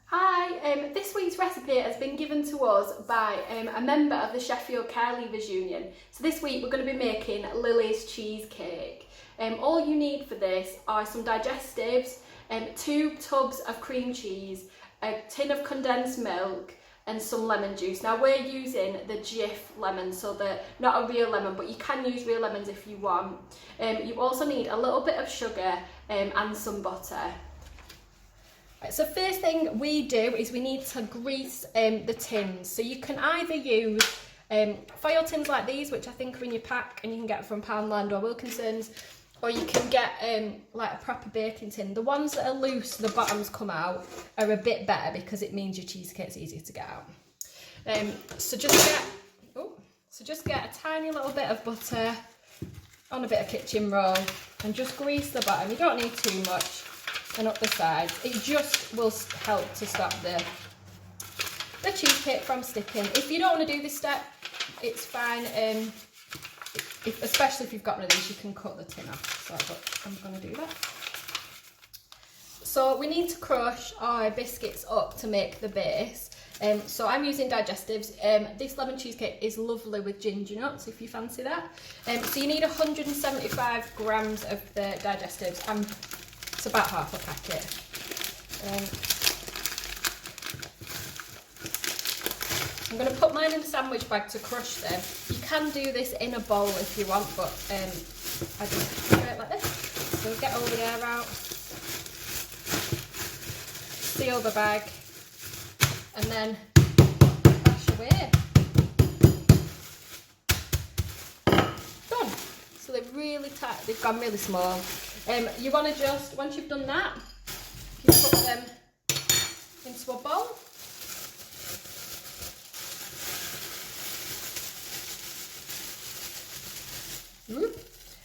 Hi, this week's recipe has been given to us by a member of the Sheffield Care Leavers Union. So this week we're going to be making Lily's cheesecake. All you need for this are some digestives, 2 tubs of cream cheese, a tin of condensed milk and some lemon juice. Now we're using the Jif lemon, so not a real lemon, but you can use real lemons if you want. You also need a little bit of sugar and some butter. So first thing we do is we need to grease the tins. So you can either use foil tins like these, which I think are in your pack and you can get from Poundland or Wilkinson's, or you can get like a proper baking tin. The ones that are loose, the bottoms come out, are a bit better because it means your cheesecake's easier to get out. So just get a tiny little bit of butter on a bit of kitchen roll and just grease the bottom. You don't need too much. And up the sides. It just will help to stop the cheesecake from sticking. If you don't want to do this step, it's fine. Especially if you've got one of these, you can cut the tin off. So I'm going to do that. So we need to crush our biscuits up to make the base. So I'm using digestives. This lemon cheesecake is lovely with ginger nuts if you fancy that. So you need 175 grams of the digestives. It's about half a packet. I'm going to put mine in the sandwich bag to crush them. You can do this in a bowl if you want, but I just do it like this. So get all the air out, seal the bag, and then bash away. Done. So they're really tight, they've gone really small. You want to just, once you've done that, you put them into a bowl.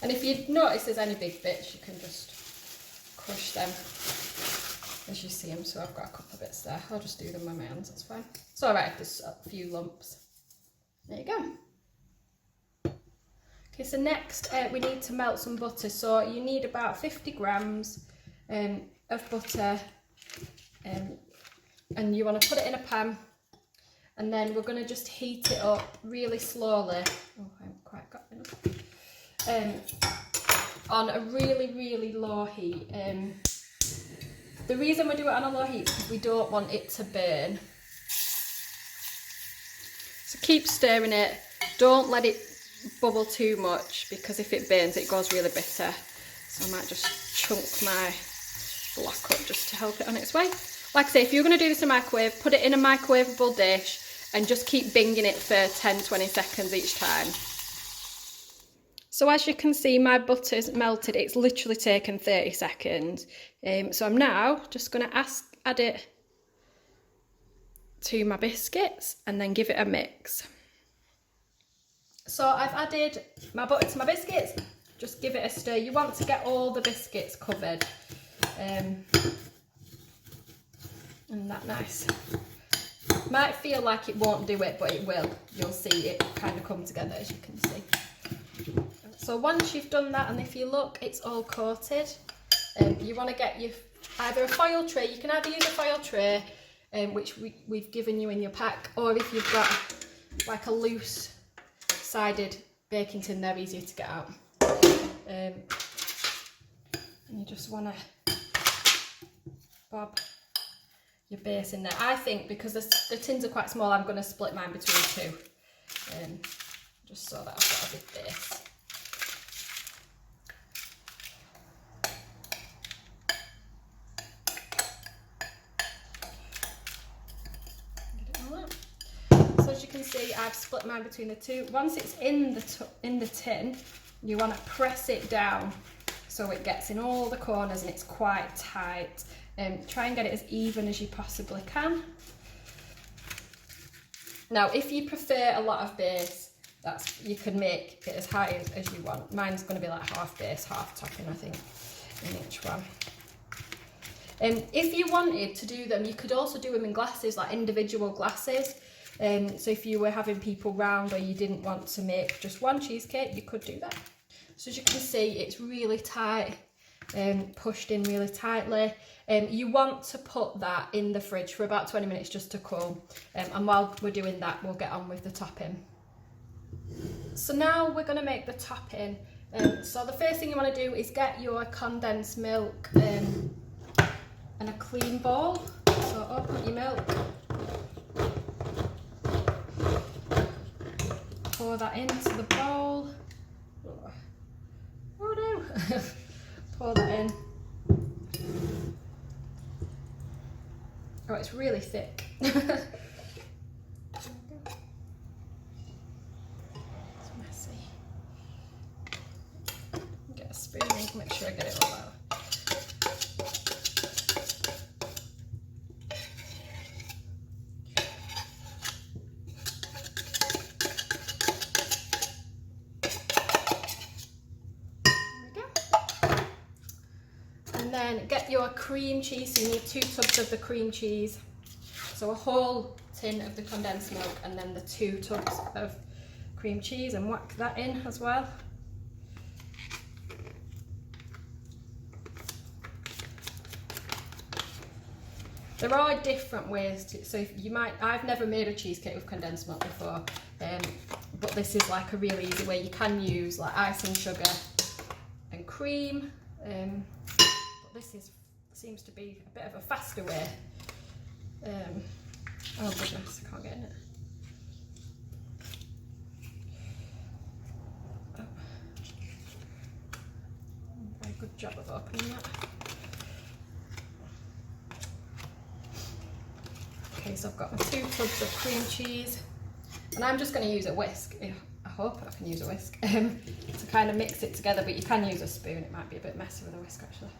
And if you notice there's any big bits, you can just crush them as you see them. So I've got a couple of bits there. I'll just do them with my hands, that's fine. It's alright if there's a few lumps. There you go. Okay, so next we need to melt some butter. So you need about 50 grams of butter, and you want to put it in a pan, and then we're going to just heat it up really slowly. Oh, I haven't quite got enough. On a really, really low heat. The reason we do it on a low heat is because we don't want it to burn. So keep stirring it. Don't let it bubble too much, because if it burns it goes really bitter. So I might just chunk my black up just to help it on its way. Like I say, if you're going to do this in a microwave, put it in a microwavable dish and just keep binging it for 10-20 seconds each time. So as you can see, my butter's melted. It's literally taken 30 seconds. So I'm now just going to add it to my biscuits and then give it a mix. So I've added my butter to my biscuits, just give it a stir. You want to get all the biscuits covered. And that nice. Might feel like it won't do it, but it will. You'll see it kind of come together, as you can see. So once you've done that, and if you look, it's all coated. You want to get either a foil tray. You can either use a foil tray, which we've given you in your pack, or if you've got like a loose sided baking tin, they're easier to get out. And you just want to bob your base in there. I think because the tins are quite small, I'm going to split mine between 2, just so that I've got a big base. As you can see, I've split mine between the 2. Once it's in the tin, you want to press it down so it gets in all the corners and it's quite tight. Try and get it as even as you possibly can. Now, if you prefer a lot of base, you can make it as high as you want. Mine's going to be like half base, half topping, I think, in each one. If you wanted to do them, you could also do them in glasses, like individual glasses. So if you were having people round or you didn't want to make just one cheesecake, you could do that. So as you can see, it's really tight, pushed in really tightly. You want to put that in the fridge for about 20 minutes just to cool. And while we're doing that, we'll get on with the topping. So now we're going to make the topping. So the first thing you want to do is get your condensed milk and a clean bowl. So open your milk, pour that into the bowl. Oh no! Pour that in. Oh, it's really thick. It's messy. Get a spoon and make sure I get it all out. Then get your cream cheese. So you need 2 tubs of the cream cheese. So a whole tin of the condensed milk and then the 2 tubs of cream cheese, and whack that in as well. There are different ways to, so if you might, I've never made a cheesecake with condensed milk before, but this is like a really easy way. You can use like icing sugar and cream. This seems to be a bit of a faster way. Oh goodness, I can't get in it. Oh. Very good job of opening that. Okay, so I've got my 2 tubs of cream cheese, and I'm just going to use a whisk. I hope I can use a whisk to kind of mix it together, but you can use a spoon. It might be a bit messy with a whisk actually.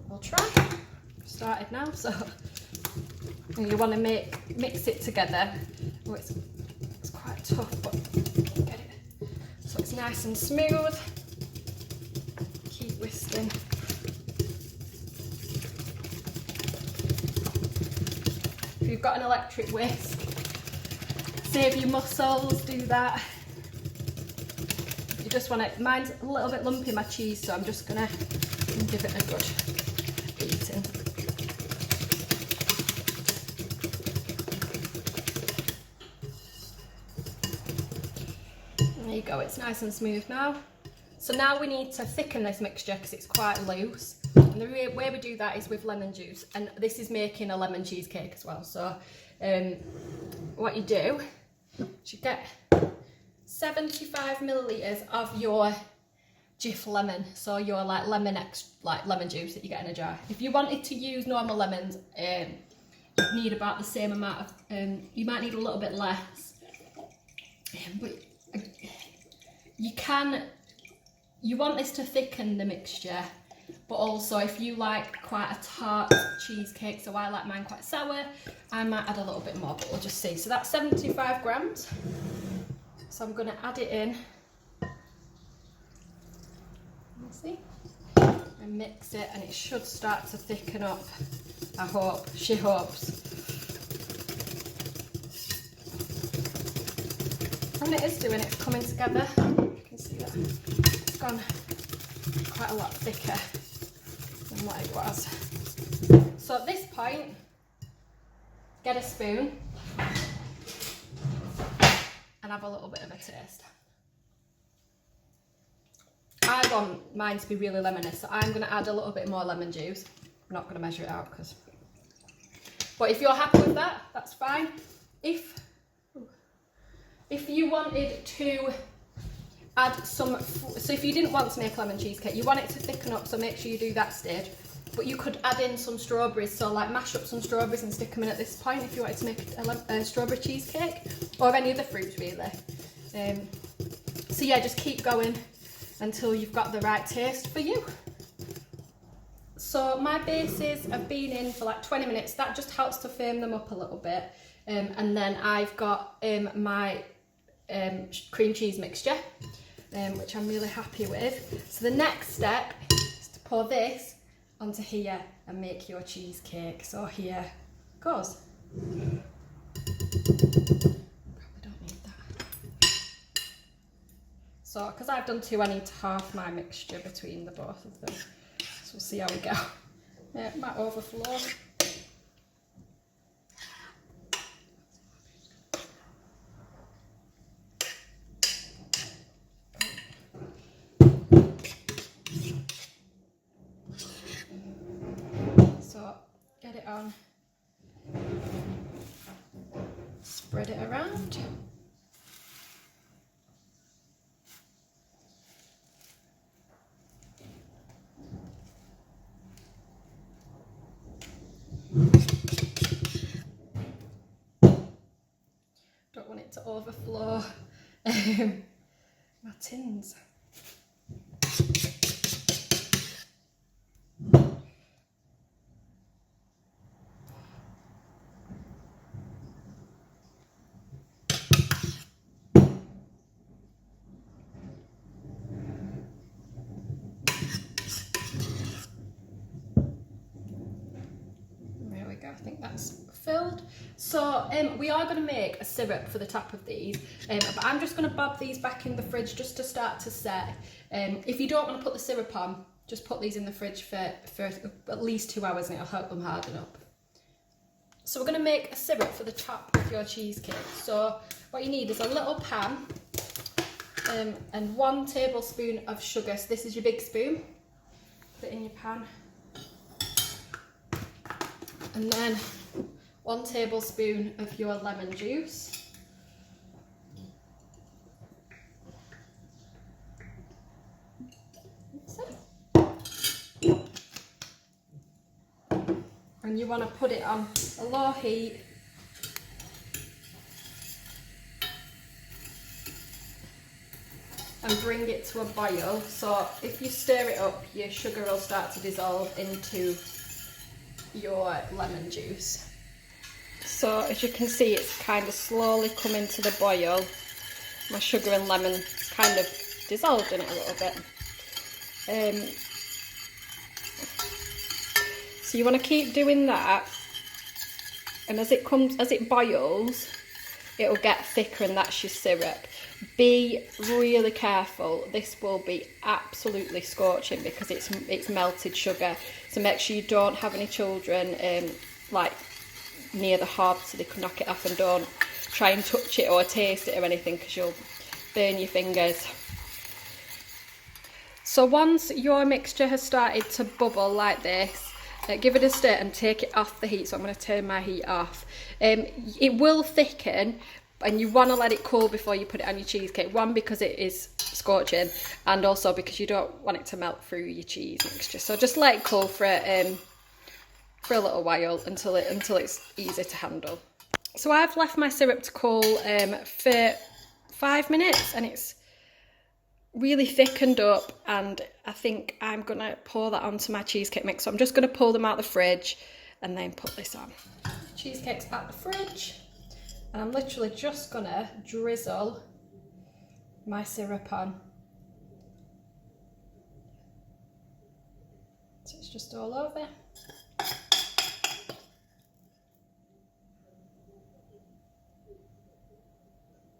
We'll try. I've started now, so you want to mix it together. Oh, it's quite tough, but get it so it's nice and smooth. Keep whisking. If you've got an electric whisk, save your muscles, do that. You just want it. Mine's a little bit lumpy, my cheese, so I'm just gonna give it a good beating. There you go, it's nice and smooth now. So now we need to thicken this mixture because it's quite loose. And the way we do that is with lemon juice, and this is making a lemon cheesecake as well. So what you do is you get 75 millilitres of your Jif lemon, so your like lemon juice that you get in a jar. If you wanted to use normal lemons, you need about the same amount of, you might need a little bit less, but you want this to thicken the mixture, but also if you like quite a tart cheesecake, so I like mine quite sour, I might add a little bit more, but we'll just see. So that's 75 grams, so I'm going to add it in. See, and mix it, and it should start to thicken up. I hope, she hopes. And it is doing it, coming together. You can see that it's gone quite a lot thicker than what it was. So at this point, get a spoon and have a little bit of a taste. I want mine to be really lemony, so I'm going to add a little bit more lemon juice. I'm not going to measure it out because... But if you're happy with that, that's fine. If you wanted to add some... So if you didn't want to make lemon cheesecake, you want it to thicken up, so make sure you do that stage. But you could add in some strawberries, so like mash up some strawberries and stick them in at this point if you wanted to make a strawberry cheesecake, or any other fruits really. So yeah, just keep going until you've got the right taste for you. So my bases have been in for like 20 minutes. That just helps to firm them up a little bit. And then I've got my cream cheese mixture, which I'm really happy with. So the next step is to pour this onto here and make your cheesecake. So here goes. don't need that. So, because I've done 2, I need to half my mixture between the both of them. So we'll see how we go. It might overflow. So, get it on. Spread it around. Don't want it to overflow my tins. I think that's filled. So we are going to make a syrup for the top of these, but I'm just going to bob these back in the fridge just to start to set. If you don't want to put the syrup on, just put these in the fridge for at least 2 hours and it'll help them harden up. So we're going to make a syrup for the top of your cheesecake. So what you need is a little pan and 1 tablespoon of sugar. So this is your big spoon. Put it in your pan. And then 1 tablespoon of your lemon juice. And you want to put it on a low heat. And bring it to a boil. So if you stir it up, your sugar will start to dissolve into your lemon juice. So as you can see, it's kind of slowly coming to the boil. My sugar and lemon kind of dissolved in it a little bit. So you want to keep doing that, and as it boils, it'll get thicker, and that's your syrup. Be really careful. This will be absolutely scorching because it's melted sugar. So make sure you don't have any children like near the hob so they can knock it off, and don't try and touch it or taste it or anything because you'll burn your fingers. So once your mixture has started to bubble like this, give it a stir and take it off the heat. So I'm going to turn my heat off. It will thicken, and you want to let it cool before you put it on your cheesecake. 1, because it is scorching, and also because you don't want it to melt through your cheese mixture. So just let it cool for a little while until it's easy to handle. So I've left my syrup to cool for 5 minutes, and it's really thickened up, and I think I'm gonna pour that onto my cheesecake mix. So I'm just gonna pull them out the fridge and then put this on. Cheesecake's out the fridge, and I'm literally just gonna drizzle my syrup on. So it's just all over.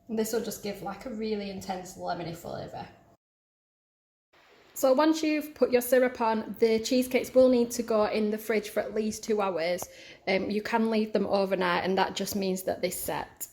And this will just give like a really intense lemony flavour. So once you've put your syrup on, the cheesecakes will need to go in the fridge for at least 2 hours. You can leave them overnight, and that just means that they set.